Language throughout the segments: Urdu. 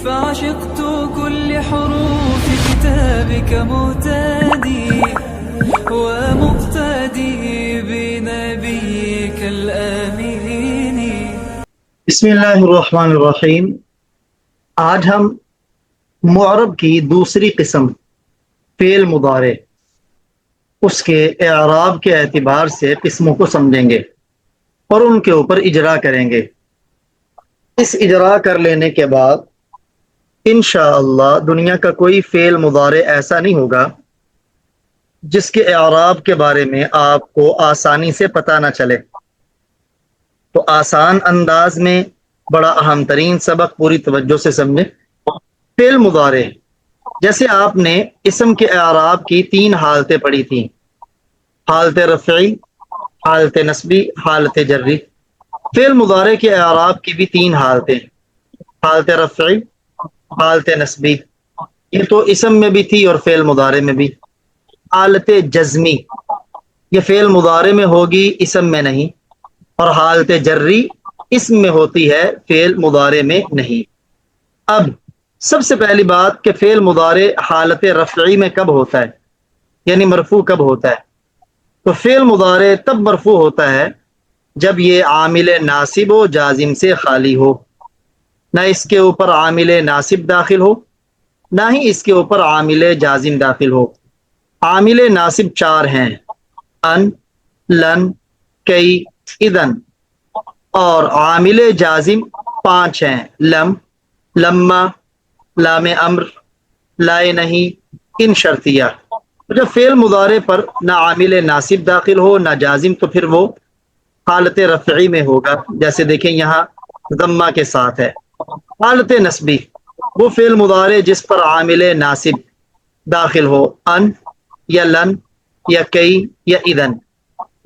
فعشقت كل حروف كتابك مهتدي ومقتدي بنبيك الآمين. بسم اللہ الرحمن الرحیم. آج ہم معرب کی دوسری قسم فعل مضارع اس کے اعراب کے اعتبار سے قسموں کو سمجھیں گے اور ان کے اوپر اجرا کریں گے. اس اجرا کر لینے کے بعد انشاءاللہ دنیا کا کوئی فعل مضارع ایسا نہیں ہوگا جس کے اعراب کے بارے میں آپ کو آسانی سے پتہ نہ چلے. تو آسان انداز میں بڑا اہم ترین سبق پوری توجہ سے سمجھیں. فعل مضارع جیسے آپ نے اسم کے اعراب کی 3 حالتیں پڑھی تھیں: حالت رفعی، حالت نصبی، حالت جری. فعل مضارع کے اعراب کی بھی 3 حالتیں: حالت رفعی، حالت نصبی، یہ تو اسم میں بھی تھی اور فعل مضارع میں بھی. حالت جزمی، یہ فعل مضارع میں ہوگی اسم میں نہیں، اور حالت جری اسم میں ہوتی ہے فعل مضارع میں نہیں. اب سب سے پہلی بات کہ فعل مضارع حالت رفعی میں کب ہوتا ہے، یعنی مرفوع کب ہوتا ہے؟ تو فعل مضارع تب مرفوع ہوتا ہے جب یہ عامل ناصب و جازم سے خالی ہو، نہ اس کے اوپر عامل ناصب داخل ہو نہ ہی اس کے اوپر عامل جازم داخل ہو. عامل ناصب 4 ہیں: ان، لن، کئی، اذن. اور عامل جازم 5 ہیں: لم، لما، لام امر، لائے نہیں، ان شرطیہ. جب فعل مضارع پر نہ عامل ناصب داخل ہو نہ جازم تو پھر وہ حالت رفعی میں ہوگا. جیسے دیکھیں یہاں ضمہ کے ساتھ ہے. حالت نصبی وہ فعل مضارع جس پر عامل ناصب داخل ہو، ان یا لن یا کئی یا اذن.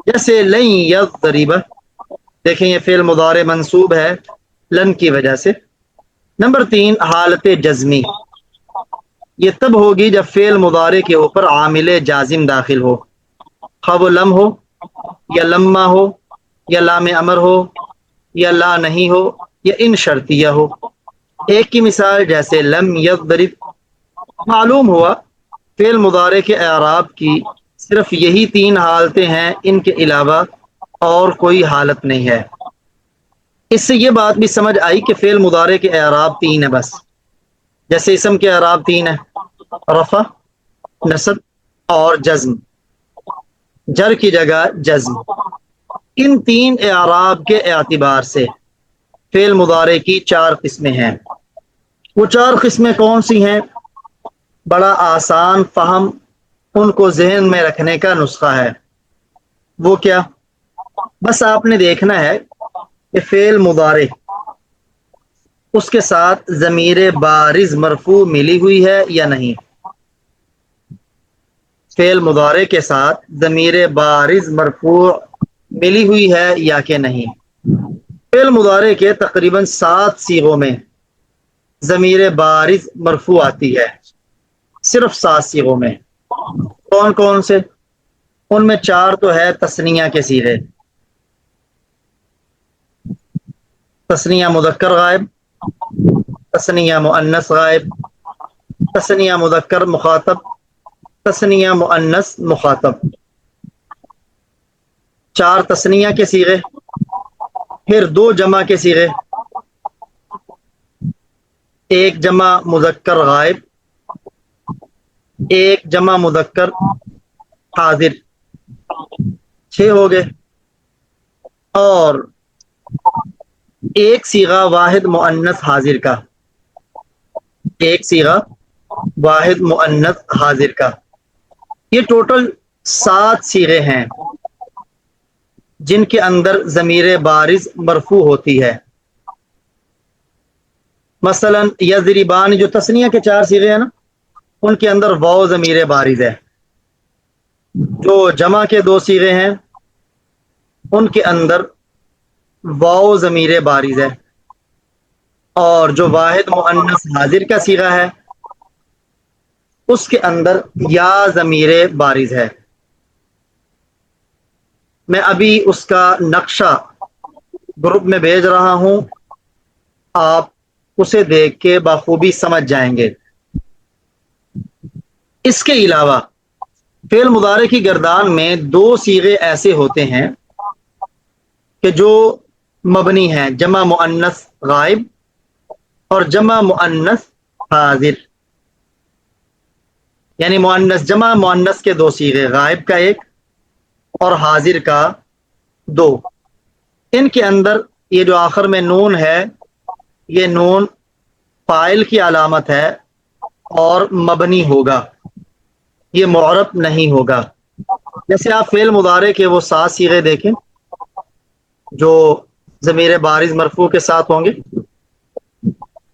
جیسے لن یضرب، دیکھیں یہ فعل مضارع منصوب ہے لن کی وجہ سے. نمبر 3 حالت جزمی، یہ تب ہوگی جب فعل مضارع کے اوپر عامل جازم داخل ہو، خواہ وہ لم ہو یا لما ہو یا لام امر ہو یا لا نہیں ہو یا ان شرطیہ ہو. ایک کی مثال جیسے لم یضرب. معلوم ہوا فعل مضارع کے اعراب کی صرف یہی 3 حالتیں ہیں، ان کے علاوہ اور کوئی حالت نہیں ہے. اس سے یہ بات بھی سمجھ آئی کہ فعل مضارع کے اعراب 3 ہیں بس. جیسے اسم کے اعراب 3 ہیں: رفع، نصب اور جزم. جر کی جگہ جزم. ان 3 اعراب کے اعتبار سے فعل مضارع کی 4 قسمیں ہیں. وہ 4 قسمیں کون سی ہیں؟ بڑا آسان فہم ان کو ذہن میں رکھنے کا نسخہ ہے. وہ کیا؟ بس آپ نے دیکھنا ہے کہ فعل مضارع اس کے ساتھ ضمیر بارز مرفوع ملی ہوئی ہے یا نہیں. فعل مضارع کے ساتھ ضمیر بارز مرفوع ملی ہوئی ہے یا کہ نہیں. فعل مضارع کے تقریباً 7 صیغوں میں ضمیر بارز مرفوع آتی ہے، صرف 7 صیغوں میں. کون کون سے؟ ان میں 4 تو ہے تثنیہ کے صیغے: تثنیہ مذکر غائب، تثنیہ مؤنث غائب، تثنیہ مذکر مخاطب، تثنیہ مؤنث مخاطب. 4 تثنیہ کے صیغے، پھر 2 جمع کے صیغے: 1 جمع مذکر غائب، 1 جمع مذکر حاضر. 6 ہو گئے. اور 1 صیغہ واحد مؤنث حاضر کا، 1 صیغہ واحد مؤنث حاضر کا. یہ ٹوٹل 7 صیغے ہیں جن کے اندر ضمیر بارز مرفوع ہوتی ہے. مثلا یضربان جو تثنیہ کے 4 صیغے ہیں نا، ان کے اندر واو ضمیر بارز ہے. جو جمع کے 2 صیغے ہیں ان کے اندر واو ضمیر بارز ہے. اور جو واحد مؤنث حاضر کا صیغہ ہے اس کے اندر یا ضمیر بارز ہے. میں ابھی اس کا نقشہ گروپ میں بھیج رہا ہوں، آپ اسے دیکھ کے بخوبی سمجھ جائیں گے۔ اس کے علاوہ فعل مضارع کی گردان میں دو صیغے ایسے ہوتے ہیں کہ جو مبنی ہیں، جمع مؤنث غائب اور جمع مؤنث حاضر، یعنی مؤنث جمع مؤنث کے دو صیغے، غائب کا ایک اور حاضر کا دو۔ ان کے اندر یہ جو آخر میں نون ہے، یہ نون فاعل کی علامت ہے اور مبنی ہوگا، یہ معرب نہیں ہوگا۔ جیسے آپ فعل مضارع کے وہ 7 صیغے دیکھیں جو ضمیر بارز مرفوع کے ساتھ ہوں گے،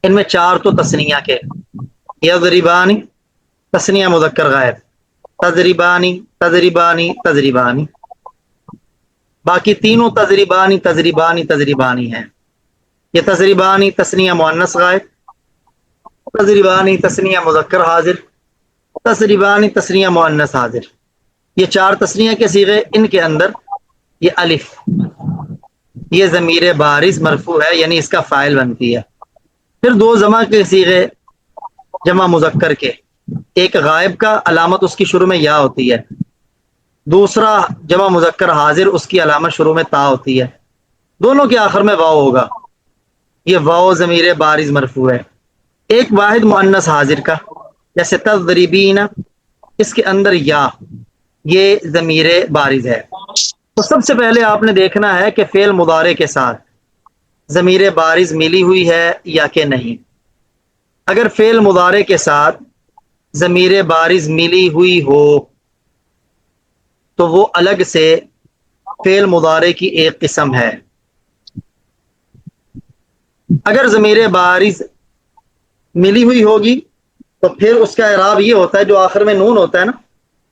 ان میں 4 تو تثنیہ کے، یضربانی تثنیہ مذکر غائب، تضربانی تضربانی تضربانی، باقی تینوں تضربانی تضربانی تضربانی ہیں۔ یہ تضربانی تثنیہ مؤنث غائب، تضربانی تثنیہ مذکر حاضر، تضربانی تثنیہ مؤنث حاضر، یہ 4 تثنیہ کے صیغے۔ ان کے اندر یہ الف، یہ ضمیر بارز مرفوع ہے، یعنی اس کا فاعل بنتی ہے۔ پھر 2 جمع کے صیغے جمع مذکر کے، ایک غائب کا علامت اس کی شروع میں یا ہوتی ہے، دوسرا جمع مذکر حاضر اس کی علامت شروع میں تا ہوتی ہے، دونوں کے آخر میں واو ہوگا، یہ واو ضمیر بارز مرفوع ہے۔ ایک واحد مؤنث حاضر کا، جیسے تضربین، اس کے اندر یا، یہ ضمیر بارز ہے۔ تو سب سے پہلے آپ نے دیکھنا ہے کہ فعل مضارع کے ساتھ ضمیر بارز ملی ہوئی ہے یا کہ نہیں۔ اگر فعل مضارع کے ساتھ ضمیر بارز ملی ہوئی ہو تو وہ الگ سے فعل مضارع کی ایک قسم ہے۔ اگر ضمیر بارز ملی ہوئی ہوگی تو پھر اس کا اعراب یہ ہوتا ہے، جو آخر میں نون ہوتا ہے نا،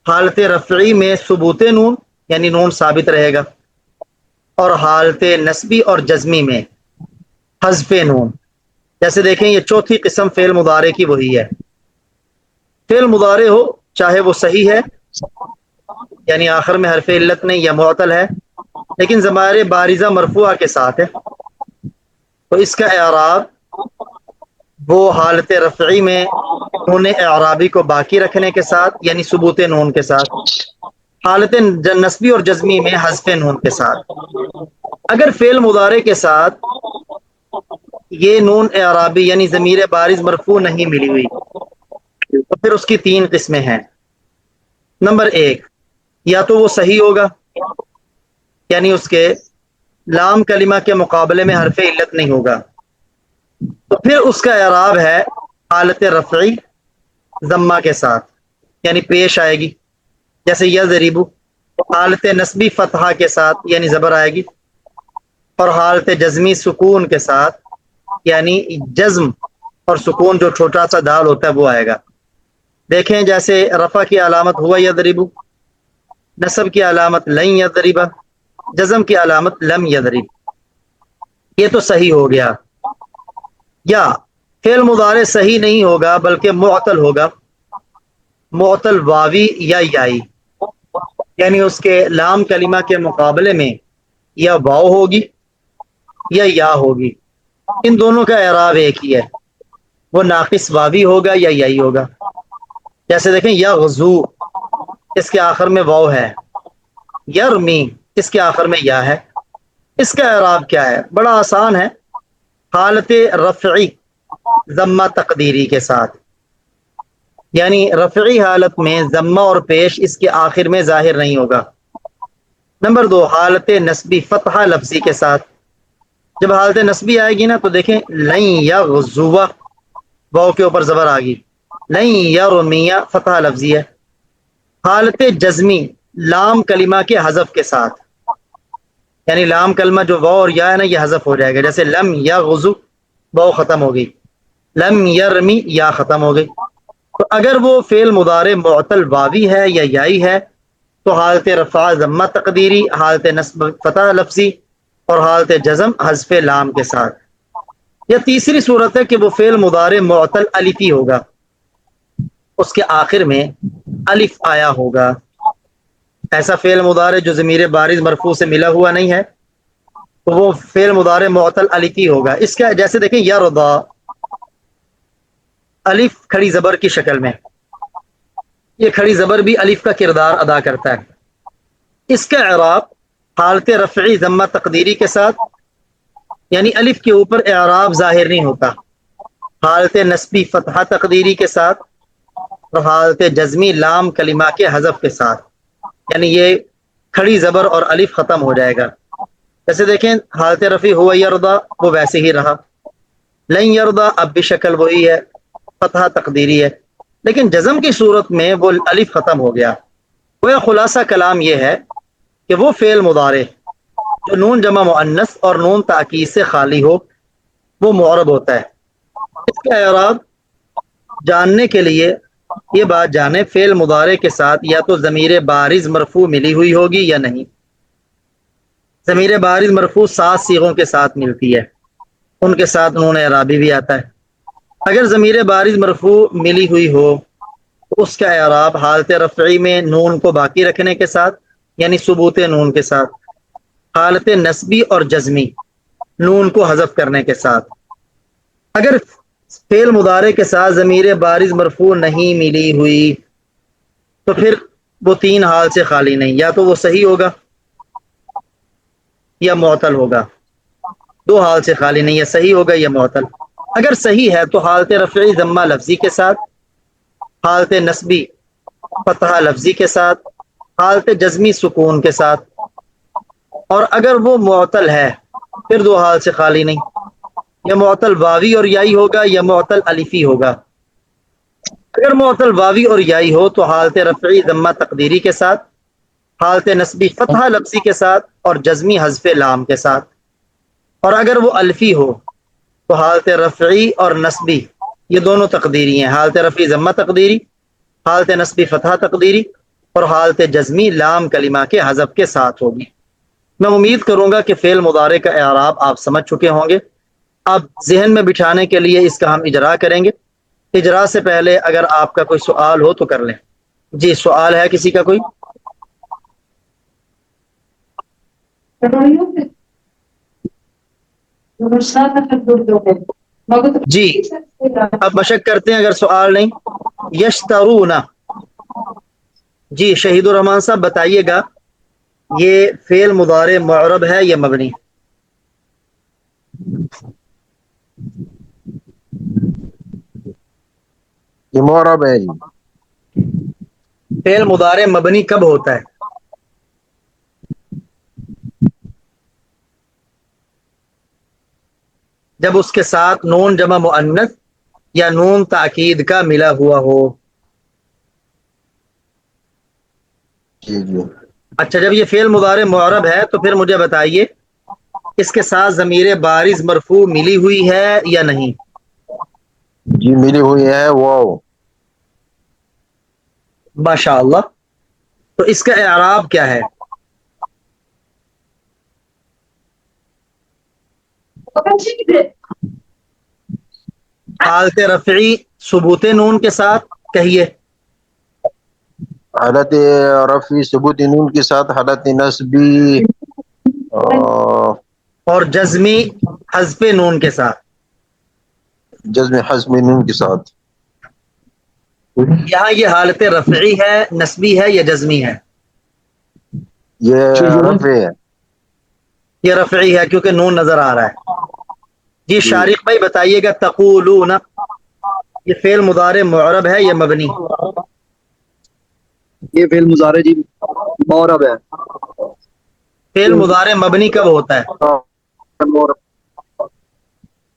حالت رفعی میں ثبوت نون، یعنی نون ثابت رہے گا، اور حالت نسبی اور جزمی میں حذف نون۔ جیسے دیکھیں یہ چوتھی قسم فعل مضارع کی وہی ہے۔ فعل مضارع ہو چاہے وہ صحیح ہے، یعنی آخر میں حرف علت نہیں یا معطل ہے، لیکن ضمائر بارزہ مرفوعہ کے ساتھ ہے، تو اس کا اعراب وہ حالت رفعی میں نون اعرابی کو باقی رکھنے کے ساتھ، یعنی ثبوت نون کے ساتھ، حالت نسبی اور جزمی میں حذف نون کے ساتھ۔ اگر فعل مضارع کے ساتھ یہ نون اعرابی یعنی ضمیر بارز مرفوع نہیں ملی ہوئی تو پھر اس کی 3 قسمیں ہیں۔ نمبر 1، یا تو وہ صحیح ہوگا، یعنی اس کے لام کلمہ کے مقابلے میں حرف علت نہیں ہوگا، تو پھر اس کا اعراب ہے حالت رفعی ضمہ کے ساتھ، یعنی پیش آئے گی، جیسے یضرب، حالت نسبی فتحہ کے ساتھ یعنی زبر آئے گی، اور حالت جزمی سکون کے ساتھ، یعنی جزم اور سکون جو چھوٹا سا دال ہوتا ہے وہ آئے گا۔ دیکھیں جیسے رفع کی علامت ہوا یضرب، نصب کی علامت لن یضرب، جزم کی علامت لم یضرب، یہ تو صحیح ہو گیا۔ یا فعل مضارع صحیح نہیں ہوگا بلکہ معطل ہوگا، معطل واوی یا یائی، یعنی اس کے لام کلمہ کے مقابلے میں یا واو ہوگی یا یا ہوگی، ان دونوں کا اعراب ایک ہی ہے، وہ ناقص واوی ہوگا یا یائی ہوگا۔ جیسے دیکھیں یغزو، اس کے آخر میں واو ہے، یرمی، اس کے آخر میں یا ہے۔ اس کا اعراب کیا ہے؟ بڑا آسان ہے، حالت رفعی ضمہ تقدیری کے ساتھ، یعنی رفعی حالت میں ضمہ اور پیش اس کے آخر میں ظاہر نہیں ہوگا۔ نمبر 2، حالت نسبی فتحہ لفظی کے ساتھ۔ جب حالت نسبی آئے گی نا تو دیکھیں لن یغزو، واو کے اوپر زبر آ گئی، لن یرمی فتحہ لفظی ہے۔ حالت جزمی لام کلمہ کے حذف کے ساتھ، یعنی لام کلمہ جو واو اور یا ہے نا یہ حذف ہو جائے گا، جیسے لم یغزو، واو ختم ہو گئی، لم یرمی یا ختم ہو گئی۔ تو اگر وہ فعل مضارع معطل واوی ہے یا یائی ہے تو حالت رفع ضمہ تقدیری، حالت نصب فتح لفظی، اور حالت جزم حذف لام کے ساتھ۔ یا تیسری صورت ہے کہ وہ فعل مضارع معطل الفی ہوگا، اس کے آخر میں الف آیا ہوگا، ایسا فعل مضارع جو ضمیر بارز مرفوع سے ملا ہوا نہیں ہے تو وہ فعل مضارع معطل الفی ہوگا۔ اس کا جیسے دیکھیں یرضا، الف کھڑی زبر کی شکل میں، یہ کھڑی زبر بھی الف کا کردار ادا کرتا ہے۔ اس کا اعراب حالت رفعی ضمہ تقدیری کے ساتھ، یعنی الف کے اوپر اعراب ظاہر نہیں ہوتا، حالت نسبی فتحہ تقدیری کے ساتھ اور حالت جزمی لام کلمہ کے حذف کے ساتھ، یعنی یہ کھڑی زبر اور الف ختم ہو جائے گا۔ جیسے دیکھیں حالت رفع ہوا یرضا وہ ویسے ہی رہا، لن یرضا اب بھی شکل وہی ہے، فتحہ تقدیری ہے، لیکن جزم کی صورت میں وہ الف ختم ہو گیا۔ وہ خلاصہ کلام یہ ہے کہ وہ فعل مضارع جو نون جمع مؤنث اور نون تاکید سے خالی ہو وہ معرب ہوتا ہے۔ اس کا اعراب جاننے کے لیے یہ بات جانیں فعل مضارع کے ساتھ یا تو ضمیر بارز مرفوع ملی ہوئی ہوگی یا نہیں۔ ضمیر بارز مرفوع 7 صیغوں کے ساتھ ملتی ہے، ان کے ساتھ نون اعرابی بھی آتا ہے۔ اگر ضمیر بارز مرفوع ملی ہوئی ہو تو اس کا اعراب حالت رفعی میں نون کو باقی رکھنے کے ساتھ، یعنی ثبوت نون کے ساتھ، حالت نسبی اور جزمی نون کو حذف کرنے کے ساتھ۔ اگر فعل مضارع کے ساتھ ضمیر بارز مرفوع نہیں ملی ہوئی تو پھر وہ 3 حال سے خالی نہیں، یا تو وہ صحیح ہوگا یا معطل ہوگا، 2 حال سے خالی نہیں، یا صحیح ہوگا یا معطل۔ اگر صحیح ہے تو حالت رفعی ضمہ لفظی کے ساتھ، حالت نسبی فتحہ لفظی کے ساتھ، حالت جزمی سکون کے ساتھ، اور اگر وہ معطل ہے پھر 2 حال سے خالی نہیں، یا معطل واوی اور یائی ہوگا یا معطل الفی ہوگا۔ اگر معطل واوی اور یائی ہو تو حالت رفعی ضمہ تقدیری کے ساتھ، حالت نسبی فتحہ لفظی کے ساتھ اور جزمی حذف لام کے ساتھ، اور اگر وہ الفی ہو تو حالت رفعی اور نسبی یہ دونوں تقدیری ہیں، حالت رفعی ضمہ تقدیری، حالت نسبی فتحہ تقدیری اور حالت جزمی لام کلمہ کے حذف کے ساتھ ہوگی۔ میں امید کروں گا کہ فعل مضارع کا اعراب آپ سمجھ چکے ہوں گے۔ اب ذہن میں بٹھانے کے لیے اس کا ہم اجرا کریں گے۔ اجرا سے پہلے اگر آپ کا کوئی سوال ہو تو کر لیں۔ جی سوال ہے کسی کا کوئی؟ جی اب مشق کرتے ہیں اگر سوال نہیں۔ یشترون، جی شہید الرحمان صاحب بتائیے گا یہ فعل مضارع معرب ہے یا مبنی؟ یہ معرب ہے جی۔ فعل مضارع مبنی کب ہوتا ہے؟ جب اس کے ساتھ نون جمع مؤنث یا نون تاکید کا ملا ہوا ہو۔ جی جی اچھا جب یہ فعل مضارع معرب ہے تو پھر مجھے بتائیے اس کے ساتھ ضمیر بارز مرفوع ملی ہوئی ہے یا نہیں؟ جی ملی ہوئی ہے واو۔ ماشاء اللہ، تو اس کا اعراب کیا ہے؟ حالت رفعی ثبوت نون کے ساتھ کہیے۔ حالت رفعی ثبوت نون کے ساتھ، حالت نسبی اور جزمی حذف نون کے ساتھ۔ جزم حذف نون کے ساتھ۔ یہاں یہ حالت رفعی ہے، نسبی ہے یا جزمی ہے؟ یہ رفع ہے۔ یہ رفعی ہے کیونکہ نون نظر آ رہا ہے۔ جی شارق بھائی بتائیے گا تقولون یہ فعل مضارع معرب ہے یا مبنی؟ یہ فعل مضارع جی معرب ہے۔ فعل مضارع مبنی کب ہوتا ہے؟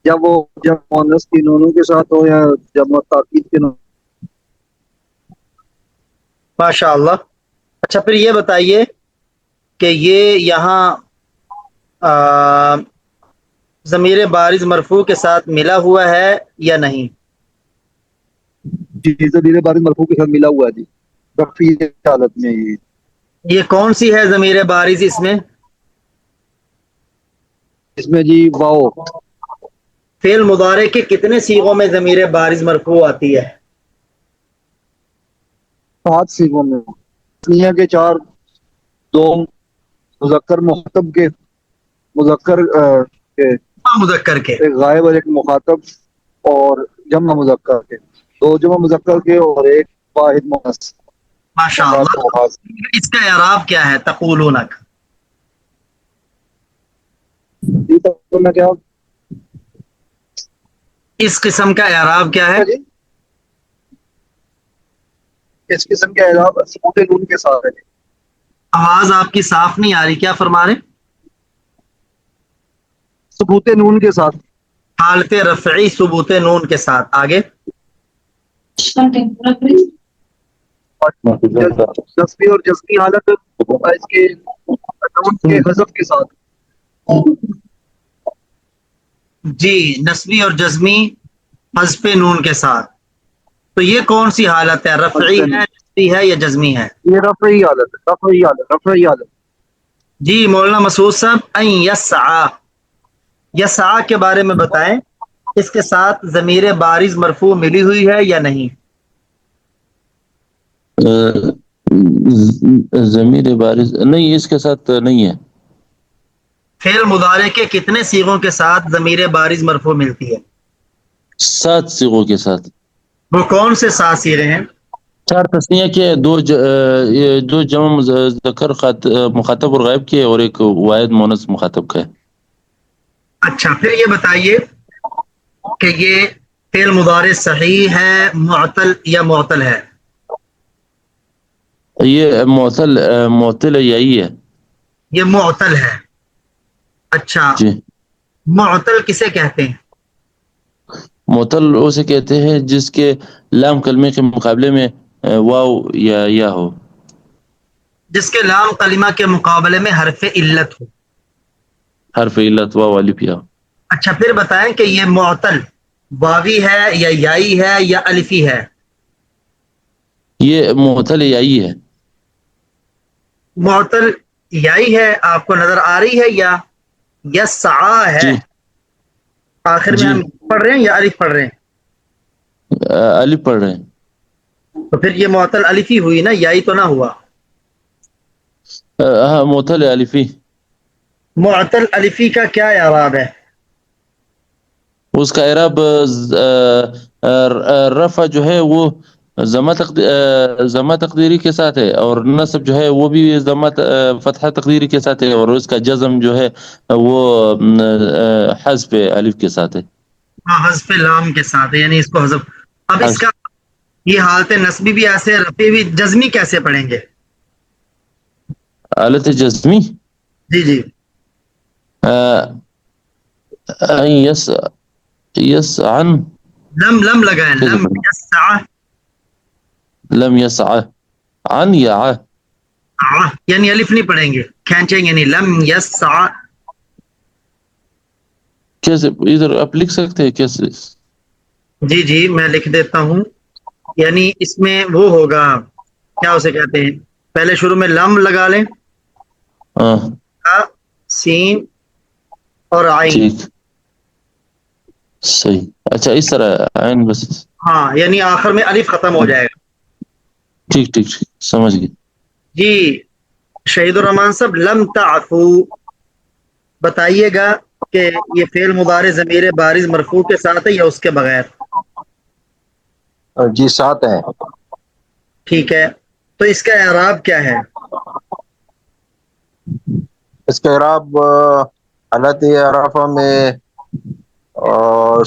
جب وہ مؤنث کی نونوں کے ساتھ ہو یا جب تاکید کے نون۔ ماشاء اللہ۔ اچھا پھر یہ بتائیے کہ یہ یہاں ضمیر بارز مرفوع کے ساتھ ملا ہوا ہے یا نہیں؟ جی ضمیر بارز مرفوع کے ساتھ ملا ہوا ہے جی، رفعی حالت میں۔ یہ کون سی ہے ضمیر بارز اس میں؟ اس میں جی واو۔ فعل مضارع کے کتنے صیغوں میں ضمیر بارز مرفوع آتی ہے؟ 7 صیغوں میں، تسنیہ کے 4، 2 مذکر مخاطب کے، مذکر کے، مذکر کے، ایک غائب اور ایک مخاطب، اور جمع مذکر کے۔ دو جمع مذکر کے اور ایک واحد مؤنث. ماشاء اللہ. اس کا اعراب کیا ہے؟ تقولون کا جی تو میں کیا اس قسم کا اعراب کیا ہے؟ جی اس قسم کے اعراب ثبوت نون کے ساتھ ہے. آواز آپ کی صاف نہیں آ رہی، کیا فرما رہے؟ ثبوت نون کے ساتھ. حالت رفعی ثبوت نون کے ساتھ. آگے نصبی اور جزمی حالت اس کے نون کے حذف کے ساتھ. جی، نسبی اور جزمی حذف نون کے ساتھ. تو یہ کون سی حالت ہے؟ رفعی ہے، نسبی ہے یا جزمی ہے؟ یہ رفعی حالت ہے. رفعی حالت. رفعی حالت. جی مولانا مسعود صاحب، ان یسعا، یسعا کے بارے میں بتائیں. اس کے ساتھ ضمیر بارز مرفوع ملی ہوئی ہے یا نہیں؟ ضمیر بارز نہیں، اس کے ساتھ نہیں ہے. فعل مضارع کے کتنے صیغوں کے ساتھ ضمیر بارز مرفوع ملتی ہے؟ 7 صیغوں کے ساتھ. وہ کون سے 7 صیغے ہیں؟ 4 تسنیہ کے، دو جمع مذکر مخاطب اور غائب کے، اور ایک واحد مونس مخاطب کا ہے. اچھا، پھر یہ بتائیے کہ یہ فعل مضارع صحیح ہے، معطل یا معطل ہے؟ یہ معطل یہی ہے. یہ معطل ہے. اچھا، جی، معطل کسے کہتے ہیں؟ معطل اسے کہتے ہیں جس کے لام کلمے کے مقابلے میں واو یا یا ہو. جس کے لام کلمہ کے مقابلے میں حرف علت ہو. حرف علت واو الف یا. اچھا، پھر بتائیں کہ یہ معطل واوی ہے یا یائی ہے یا الفی ہے؟ یہ معطل یہی ہے. معطل یائی ہے، آپ کو نظر آ رہی ہے یا یسعا ہے؟ جی آخر میں جی، ہم پڑھ رہے ہیں یا الف پڑھ رہے ہیں؟ الف پڑھ رہے ہیں. تو پھر یہ معطل الفی ہوئی نا، یائی تو نہ ہوا. ہاں، معطل الفی. معطل الفی کا کیا اعراب ہے؟ اس کا اعراب رفع جو ہے وہ ضمہ تقدیری کے ساتھ ہے، اور نصب جو ہے وہ بھی ضمہ فتحہ تقدیری کے ساتھ ہے، اور اس کا جزم جو ہے وہ حذف الف کے ساتھ ہے. ہاں، حذف لام کے ساتھ ہے، یعنی اس کو حذف. اب اس کا یہ حالت نصبی بھی ایسے، رفعی بھی. جزمی کیسے پڑھیں گے؟ حالت جزمی جی جی. یس عن لم لگائیں. لم یسع، لم یسع عن یا یعنی الف نہیں پڑھیں گے، کھینچیں گے نہیں. لم یسع. کیسے ادھر آپ لکھ سکتے ہیں کیسے؟ جی جی، میں لکھ دیتا ہوں. یعنی اس میں وہ ہوگا، کیا اسے کہتے ہیں، پہلے شروع میں لم لگا لیں، ہاں سین اور عین. ٹھیک، صحیح. اچھا، اس طرح عین بس. ہاں، یعنی آخر میں الف ختم ہو جائے گا. ٹھیک ٹھیک ٹھیک، سمجھ گئے. جی شہید الرحمان صاحب، لم تعفو بتائیے گا کہ یہ فعل مضارع ضمیر بارز مرفوع کے ساتھ ہے یا اس کے بغیر؟ جی 7 ہیں. ٹھیک ہے، تو اس کا اعراب کیا ہے؟ اس کا اعراب حالت عرفہ میں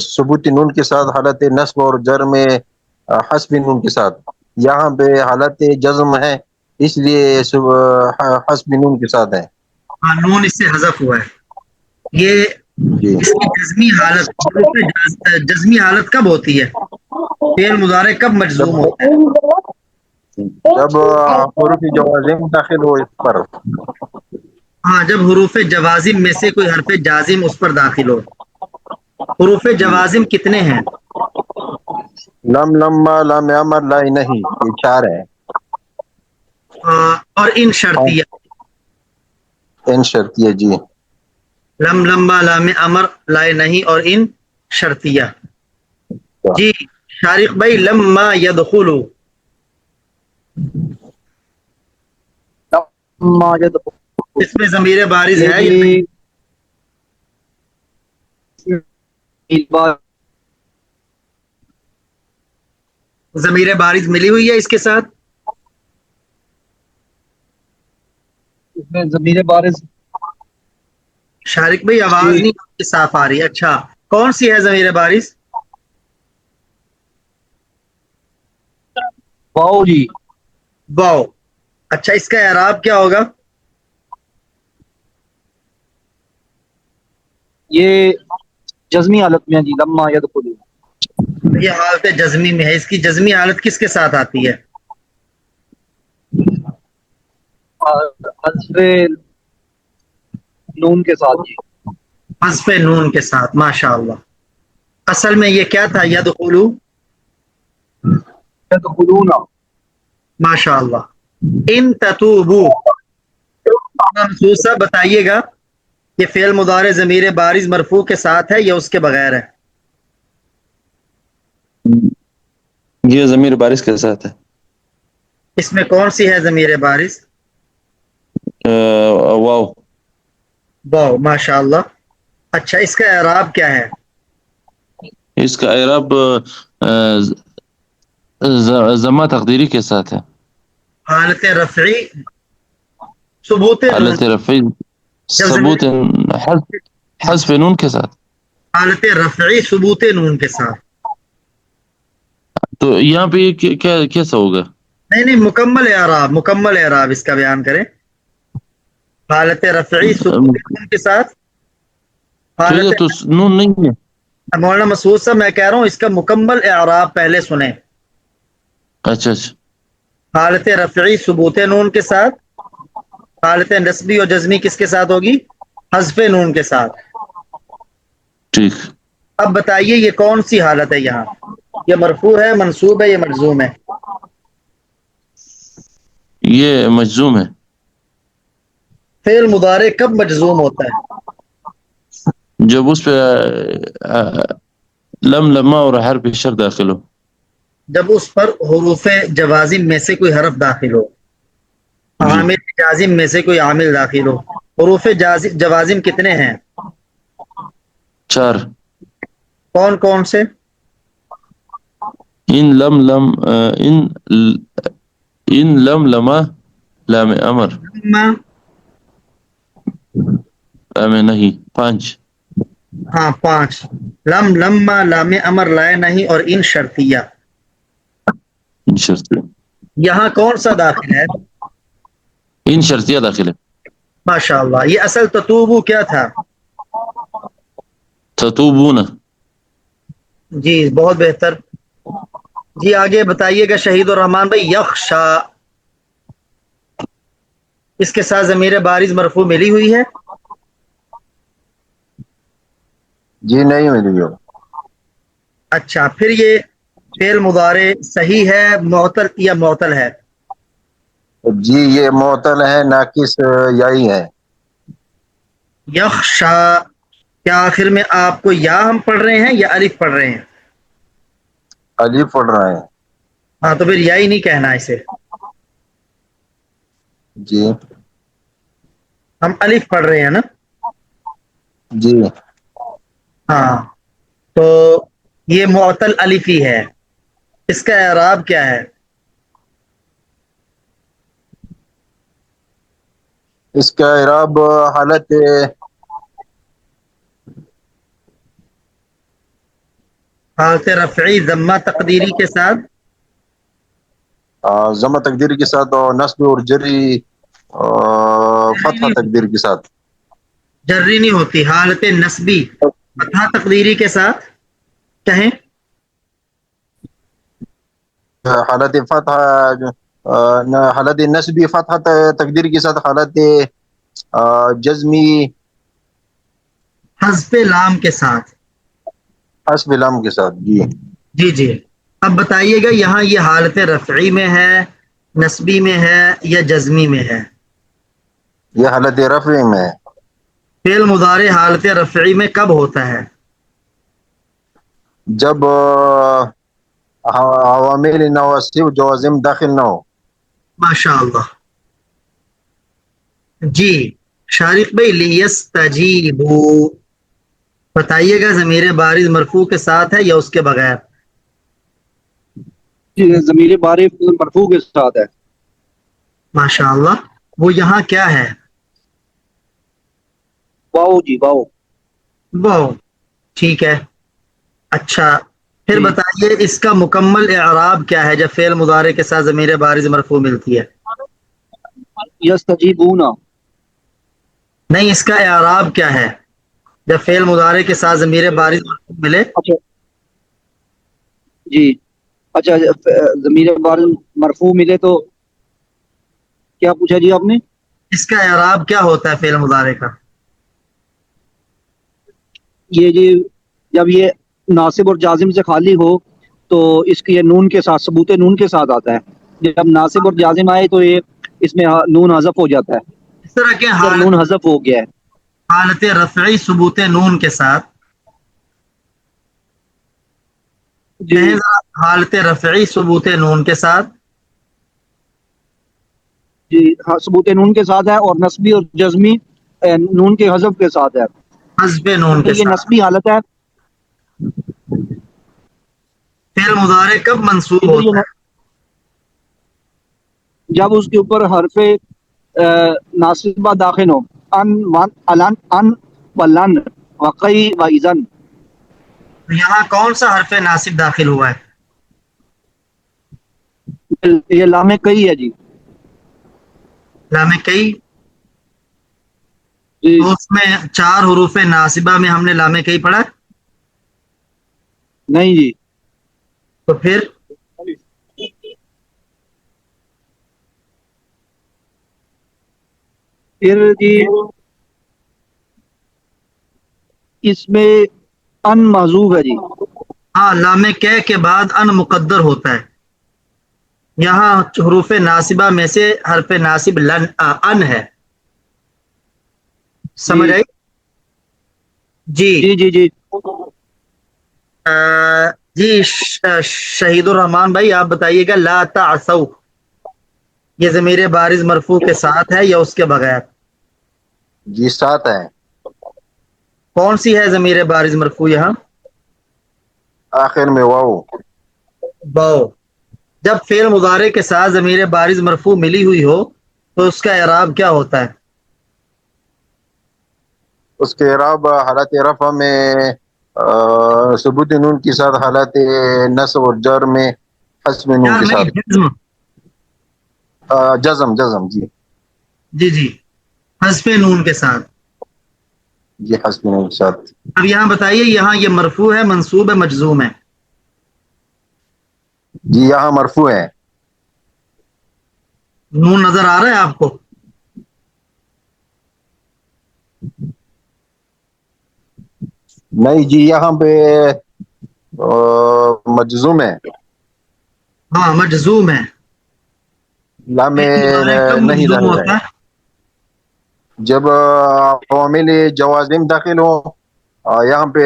ثبوت نون کے ساتھ، حالت نصب اور جر میں حذف نون کے ساتھ. یہاں پہ حالت جزم ہے، اس لیے حذف نون کے ساتھ ہے. ہاں، نون اس سے حذف ہوا ہے. یہ جی، اس کی جزمی حالت، جزمی حالت کب ہوتی ہے؟ فعل مضارع کب مجزوم ہوتا ہے؟ جب حروف جوازم داخل ہو اس پر. ہاں، جب حروف جوازم میں سے کوئی حرف جازم اس پر داخل ہو. حروف جوازم کتنے ہیں؟ لم، لما، لام امر، لا نہیں، یہ 4 ہیں. اور ان شرطیہ؟ ان شرطیہ. جی، لم، لما، لام امر، لائے نہیں اور ان شرطیہ. جی شارق بھائی، لما یدخلو اس میں ضمیر بارز ہے یا نہیں؟ ضمیر بارز ملی ہوئی ہے اس کے ساتھ؟ اس میں ضمیر بارز شارق بھائی آواز جی نہیں آپ کی صاف آ رہی. اچھا کون سی ہے ضمیر بارز؟ واؤ جی. واو. اچھا اس کا اعراب کیا ہوگا؟ یہ جزمی حالت میں ہے جی. لما یدخلون. یہ حالت جزمی میں ہے. اس کی جزمی حالت کس کے ساتھ آتی ہے؟ حذف نون کے ساتھ جی. حذف نون کے ساتھ. ماشاء اللہ. اصل میں یہ کیا تھا؟ یدخلو. یدخلون. ماشاء اللہ. ان تتوبو منصوصہ بتائیے گا یہ فعل مضارع ضمیر بارز مرفوع کے ساتھ ہے یا اس کے بغیر ہے؟ یہ ضمیر بارش کے ساتھ ہے. اس میں کون سی ہے ضمیر بارز؟ واو. واو. ماشاء اللہ. اچھا اس کا اعراب کیا ہے؟ اس کا اعراب ضمہ تقدیری کے ساتھ ہے. حالت رفعی ثبوت نون. حالت رفعی ثبوت حذف نون کے ساتھ. حالت رفعی ثبوت نون کے ساتھ. تو یہاں پہ یہ کیسا ہوگا؟ نہیں مکمل اعراب. مکمل اعراب اس کا بیان کریں. حالت رفعی ثبوت نون کے ساتھ. تو یہ تو نون نہیں ہے. مولانا مسعود صاحب میں کہہ رہا ہوں اس کا مکمل اعراب پہلے سنیں. اچھا اچھا. حالت رفعی ثبوت نون کے ساتھ. حالت نسبی اور جزمی کس کے ساتھ ہوگی؟ حذف نون کے ساتھ. ٹھیک. اب بتائیے یہ کون سی حالت ہے یہاں؟ یہ مرفوع ہے، منصوب ہے، یہ مجزوم ہے؟ یہ مجزوم ہے. فعل مضارع کب مجزوم ہوتا ہے؟ جب اس پہ لم لما اور حرف شر داخل ہو. جب اس پر حروف جوازم میں سے کوئی حرف داخل ہو. عامل جازم میں سے کوئی عامل داخل ہو. حروف جوازم کتنے ہیں؟ 4. کون کون سے؟ ان لم لم ان لم لما لام امر لما. لام نہیں 5. ہاں 5. لم لما لام امر لائے نہیں اور ان شرطیہ. ان شرطیہ. یہاں کون سا داخل ہے؟ ان شرطیہ داخل ہے. ماشاء اللہ. یہ اصل تتوبو کیا تھا؟ تتوبون. جی بہت بہتر. جی آگے بتائیے گا شہید الرحمان بھائی. یخشا اس کے ساتھ ضمیر بارز مرفوع ملی ہوئی ہے؟ جی نہیں ملی ہو. اچھا پھر یہ فعل مضارع صحیح ہے، معطل یا معطل ہے؟ جی یہ معطل ہے، ناقص یائی ہے. یخشا کیا آخر میں آپ کو یا ہم پڑھ رہے ہیں یا الف پڑھ رہے ہیں؟ الف پڑھ رہا ہے. ہاں تو پھر یا ہی نہیں کہنا اسے. جی ہم الف پڑھ رہے ہیں نا. جی ہاں تو یہ معطل الف ہی ہے. اس کا اعراب کیا ہے؟ اس کا اعراب حالت حالت رفعی ضمہ تقدیری کے ساتھ. ضمہ تقدیر کے ساتھ اور نصب اور جری فتح تقدیر کے ساتھ. جری نہیں ہوتی. حالت نسبی فتح تقدیری کے ساتھ کہیں. حالت فتح حالت نصبی فتح تقدیر کے ساتھ. حالت جزمی حذف لام کے ساتھ. حسب لام کے ساتھ. جی جی جی. اب بتائیے گا یہاں یہ حالت رفعی میں ہے، نسبی میں ہے یا جزمی میں ہے؟ یہ حالت رفع میں ہے. فعل مضارع حالت رفعی میں کب ہوتا ہے؟ جب عوامل نواسب جوازم داخل نہ ہو. ماشاء اللہ. جی شارق بھائی لیستجیبوا بتائیے گا ضمیر بارز مرفوع کے ساتھ ہے یا اس کے بغیر؟ ضمیر باری مرفوع کے ساتھ ہے. ماشاء اللہ. وہ یہاں کیا ہے؟ واو جی واو. واو. ٹھیک ہے. اچھا پھر جی. بتائیے اس کا مکمل اعراب کیا ہے جب فعل مضارع کے ساتھ ضمیر بارز مرفوع ملتی ہے؟ یستجیبون. نہیں، اس کا اعراب کیا ہے جب فعل مضارع کے ساتھ ضمیر بارز مرفوع ملے؟ اچھا جی. اچھا ضمیر باری مرفوع ملے تو کیا پوچھا جی آپ نے؟ اس کا اعراب کیا ہوتا ہے فعل مضارع کا؟ یہ جی جب یہ ناصب اور جازم سے خالی ہو تو اس کی یہ نون کے ساتھ ثبوت نون کے ساتھ آتا ہے. جب ناصب اور جازم آئے تو یہ اس میں نون حذف ہو جاتا ہے. اس طرح کے ادھر نون حذف ہو گیا ہے. حالت رفعی ثبوت نون کے ساتھ جی کہیں ذرا، حالت رفعی ثبوت نون کے ساتھ جی ہاں ثبوت نون کے ساتھ ہے، اور نسبی اور جزمی نون کے حذف کے ساتھ ہے. حذف نون کے یہ ساتھ. نسبی حالت ہے. فعل مضارع کب منصوب ادھر ہوتا یہ ہے؟ جب اس کے اوپر حرف ناصبہ داخل ہو. ان ون الن ان و لن وقی و اذن. یہاں کون سا حرف ناصب داخل ہوا ہے؟ یہ لام کئی ہے جی. لام کئی. جی تو اس میں 4 حروف ناصبہ میں ہم نے لام کئی پڑھا، نہیں جی. تو پھر پھر جی اس میں ان محذوف ہے جی. ہاں، لام کی کے بعد ان مقدر ہوتا ہے. یہاں حروف ناصبہ میں سے حرف ناصب ان ہے. سمجھ جی آئی؟ جی. جی جی جی. جی شہید الرحمان بھائی آپ بتائیے گا لا تعصوا یہ ضمیر بارز مرفوع کے ساتھ ہے یا اس کے بغیر؟ جی ساتھ ہے. کون سی ہے ضمیر بارز مرفوع یہاں؟ آخر میں واو. واو. جب فعل مضارع کے ساتھ ضمیر بارز مرفوع ملی ہوئی ہو تو اس کا اعراب کیا ہوتا ہے؟ اس کے اعراب حالت رفع میں ثبوت نون کے ساتھ، حالت نصب اور جر میں حسب نون یار کے نہیں، ساتھ. جزم. جزم جزم جی. جی جی، حذف نون کے ساتھ. جی حسب نون کے ساتھ. اب یہاں بتائیے یہاں یہ مرفوع ہے، منصوب ہے، مجزوم ہے؟ جی یہاں مرفوع ہے. نون نظر آ رہا ہے آپ کو؟ نہیں جی یہاں پہ مجزوم ہے. ہاں مجزوم ہے. لام فعل مضارع کب نہیں مجزوم داخل ہے. ہوتا ہے؟ جب عوامل جوازم داخل ہو، یہاں پہ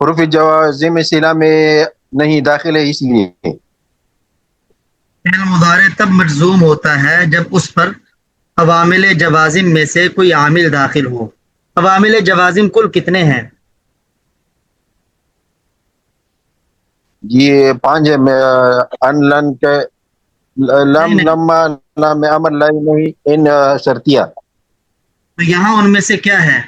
حروف جوازم سلہ میں نہیں داخل ہے، اس لیے. فعل مضارع تب مجزوم ہوتا ہے جب اس پر عوامل جوازم میں سے کوئی عامل داخل ہو. عوامل جوازم کل کتنے ہیں؟ یہ 5 ہے. ان لن کے نہیں لم نہیں، لما لام امر لا نہیں ان شرطیہ. تو یہاں ان میں سے کیا ہے؟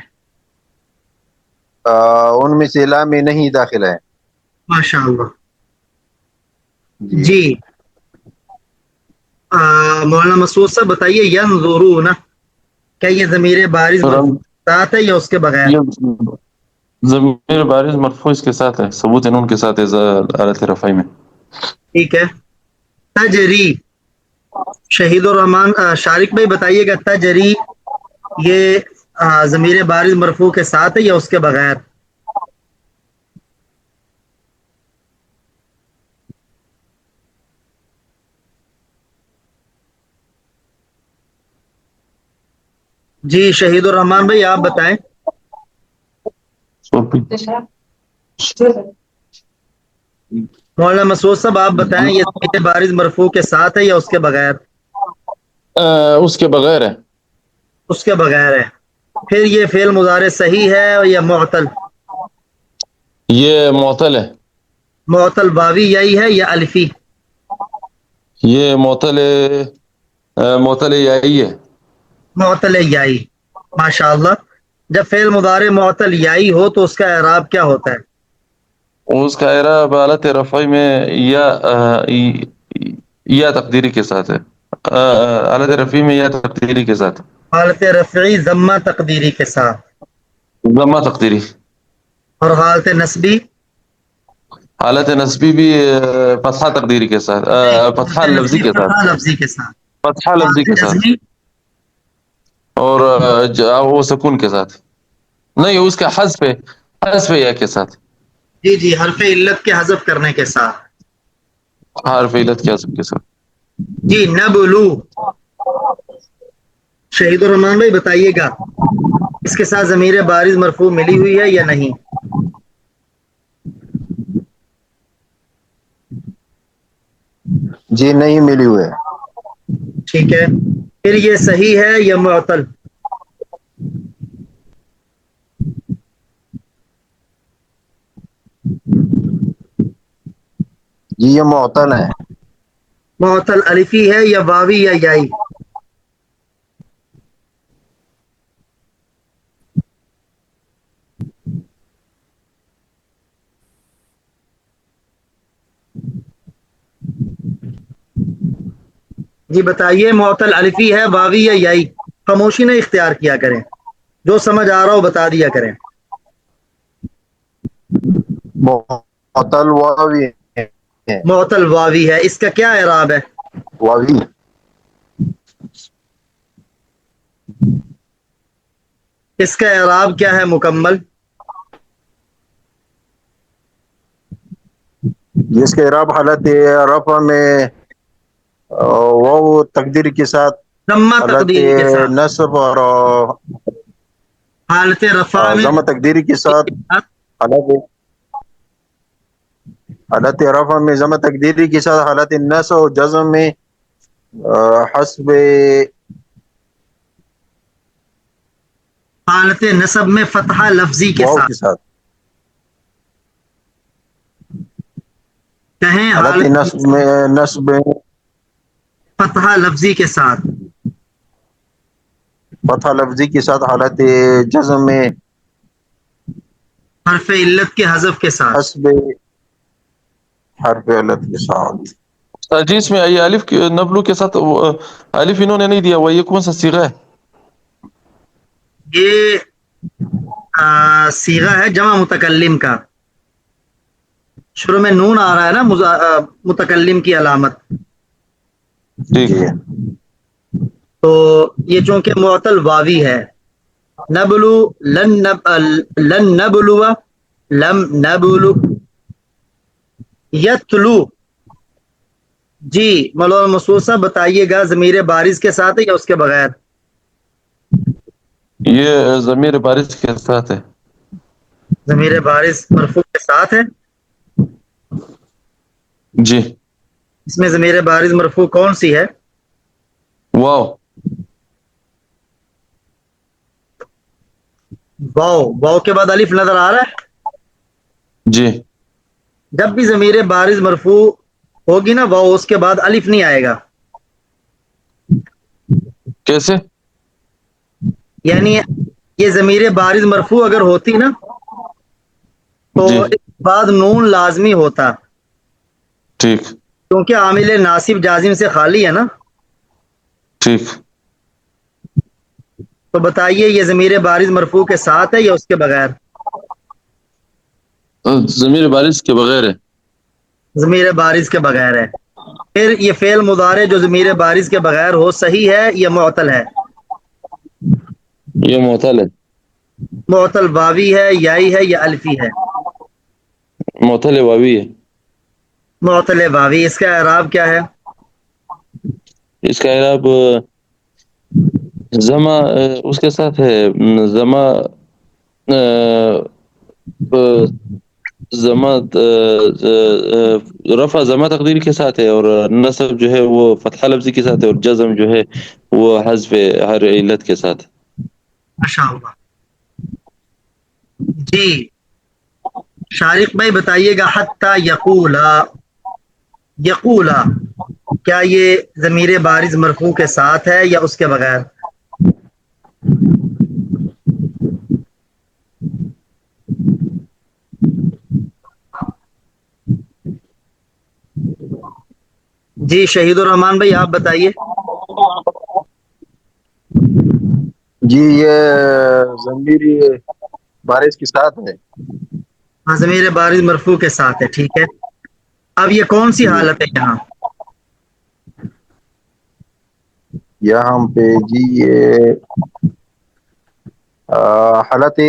ان میں سے لام نہیں داخل ہے. ماشاء اللہ. جی. جی مولانا مسعود صاحب بتائیے ینظرون کیا یہ ضمیر بارز مرفوع کے ساتھ ہے یا اس کے بغیر؟ یہ ضمیر بارز مرفوع اس کے ساتھ ہے، ثبوت نون کے ساتھ ہے حالت رفعی میں. ٹھیک ہے. تجری. شہید الرحمان شارق بھائی بتائیے گا تجری یہ ضمیر بارز مرفوع کے ساتھ ہے یا اس کے بغیر؟ جی شہید الرحمان بھائی آپ بتائیں. مولانا مسعود صاحب آپ بتائیں یہ ضمیر بارز مرفوع کے ساتھ ہے یا اس کے بغیر؟ اس کے بغیر ہے. اس کے بغیر ہے. پھر یہ فعل مضارع صحیح ہے یا معطل؟ یہ معطل ہے. معطل واوی یائی ہے یا الفی؟ یہ معطل یائی ہے. معطل یائی. ماشاء اللہ. جب فعل مضارع معطل یائی ہو تو اس کا اعراب کیا ہوتا ہے؟ اس کا اعراب حالت رفعی میں یا تقدیری کے ساتھ ہے. حالت رفعی میں یا تقدیری کے ساتھ. حالت رفعی ضمہ تقدیری کے ساتھ. ضمہ تقدیری. اور حالت نصبی؟ حالت نصبی بھی فتحہ تقدیری کے ساتھ، فتحہ حالت لفظی نصبی کے ساتھ. فتحہ لفظی کے ساتھ. فتحہ لفظی کے حالت ساتھ جزمی؟ اور وہ سکون کے ساتھ. نہیں، اس کا حذف یا کے ساتھ. جی جی، حرف علت کے حذف کرنے کے ساتھ. حرف علت کے حذف کے ساتھ. جی نبلو. شہید الرحمان بھائی بتائیے گا اس کے ساتھ ضمیر بارز مرفوع ملی ہوئی ہے یا نہیں؟ جی نہیں ملی ہوئے. ٹھیک ہے، پھر یہ صحیح ہے یا معطل؟ جی یہ معطل ہے. معطل الفی ہے یا واوی یا یائی؟ جی بتائیے، معطل الفی ہے، واوی یا یائی؟ خاموشی نہ اختیار کیا کریں، جو سمجھ آ رہا ہو بتا دیا کریں. معطل واوی ہے. معطل واوی ہے، اس کا کیا اعراب ہے؟ واوی. اس کا اعراب کیا ہے مکمل؟ جس کے اعراب حالت رفع میں واو تقدیر کے ساتھ، ضمہ حالت تقدیری کے ساتھ. نصب اور حالت رفع میں ضمہ تقدیری کے ساتھ. حالت رفع میں ضمہ تقدیری کے ساتھ، حالت نصب و جزم میں حسب حالت نصب میں فتحہ لفظی کے واو ساتھ. کے ساتھ. کہیں حالت حالت نصب میں فتحہ لفظی کے ساتھ. فتح لفظی کے ساتھ، حالت جزم میں حرف علت کے حذف کے ساتھ. حسب حرف علت کے ساتھ. جی اس میں یہ الف نبلو کے ساتھ الف انہوں نے نہیں دیا ہوا، یہ کون سا صیغہ ہے؟ یہ صیغہ ہے جمع متکلم کا. شروع میں نون آ رہا ہے نا، متکلم کی علامت. ٹھیک جی ہے. تو یہ چونکہ معطل واوی ہے. نبلو لن نبلو لم نبلو یتلو. جی مولانا مسعود صاحب بتائیے گا ضمیر بارز کے ساتھ ہے یا اس کے بغیر؟ یہ ضمیر بارز کے ساتھ ہے. ضمیر بارز مرفوع کے ساتھ ہے. جی. اس میں ضمیر بارز مرفوع کون سی ہے؟ واو. واو. واو کے بعد الف نظر آ رہا ہے؟ جی. جب بھی ضمیر بارز مرفوع ہوگی نا واو، اس کے بعد الف نہیں آئے گا. کیسے؟ یعنی یہ ضمیر بارز مرفوع اگر ہوتی نا تو جی اس کے بعد نون لازمی ہوتا، ٹھیک کیونکہ عامل ناصب جازم سے خالی ہے نا. ٹھیک. تو بتائیے یہ ضمیر بارز مرفوع کے ساتھ ہے یا اس کے بغیر؟ ضمیر بارز کے بغیر ہے. ضمیر بارز کے بغیر ہے. پھر یہ فعل مضارع جو ضمیر بارز کے بغیر ہو صحیح ہے یا معطل ہے؟ یہ معطل ہے. معطل واوی ہے، یائی ہے یا الفی ہے؟ معطل واوی ہے. معطل واوی. اس کا اعراب کیا ہے؟ اس کا اعراب ضمہ اس کے ساتھ ہے. ضمہ ضمہ رفع ضمہ تقدیر کے ساتھ ہے، اور نصب جو ہے وہ فتحہ لفظی کے ساتھ ہے، اور جزم جو ہے وہ حذف ہر علت کے ساتھ. ماشاء اللہ. جی شارق بھائی بتائیے گا حتی یقولا، یقولا کیا یہ ضمیر بارز مرفوع کے ساتھ ہے یا اس کے بغیر؟ جی شہید الرحمان بھائی آپ بتائیے۔ جی یہ ضمیر بارش کے ساتھ ہے۔ ہاں ضمیر بارز مرفوع کے ساتھ ہے، ٹھیک ہے۔ اب یہ کون سی حالت ہے یہاں؟ یہاں پہ جی یہ حالت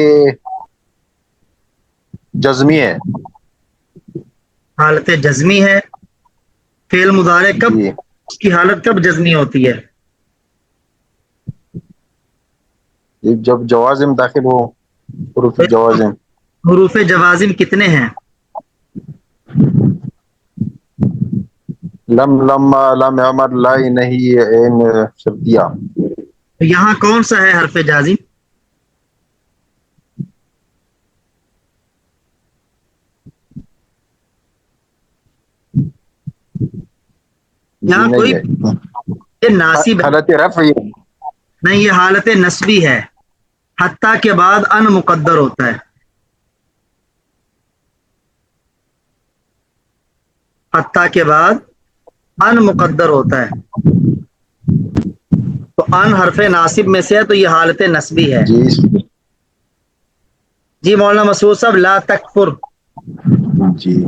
جزمی ہے۔ حالت جزمی ہے۔ فعل مضارع کب جی اس کی حالت کب جزمی ہوتی ہے؟ جب جوازم داخل ہو، حروف جوازم۔ حروف جوازم کتنے ہیں؟ لم، لما، لم عمر، لائی، نہیں، عین شرطیہ۔ یہاں کون سا ہے حرف جازم؟ یہاں نہیں کوئی ہے، یہ ناصب ہے، حالت رفع ہے۔ نہیں یہ حالت نصبی ہے۔ حتیٰ کے بعد ان مقدر ہوتا ہے، حتیٰ کے بعد ان مقدر ہوتا ہے، تو ان حرف ناصب میں سے ہے تو یہ حالت نصبی ہے۔ جی جی مولانا مسعود صاحب لا تکفر، جی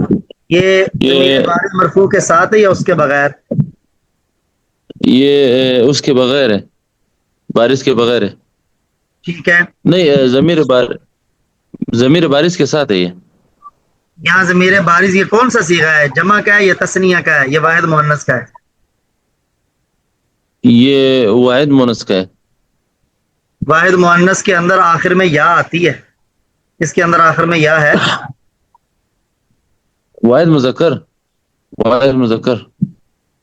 یہ ضمیر یہ بارز مرفوع کے ساتھ ہے یا اس کے بغیر؟ یہ اس کے بغیر ہے، بارش کے بغیر ہے۔ ٹھیک ہے، نہیں ضمیر بارش کے ساتھ ہے یہ۔ یہاں ضمیر بارز یہ کون سا صیغہ ہے؟ جمع کا ہے یا تثنیہ کا ہے؟ یہ واحد مؤنث کا ہے؟ یہ واحد مونس کا ہے۔ واحد مؤنث کے اندر آخر میں یا آتی ہے، اس کے اندر آخر میں یا ہے؟ واحد مذکر، واحد مذکر۔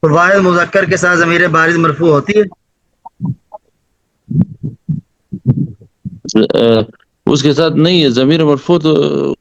تو واحد مذکر کے ساتھ ضمیر بارز مرفوع ہوتی ہے؟ اس کے ساتھ نہیں ہے ضمیر مرفوع، تو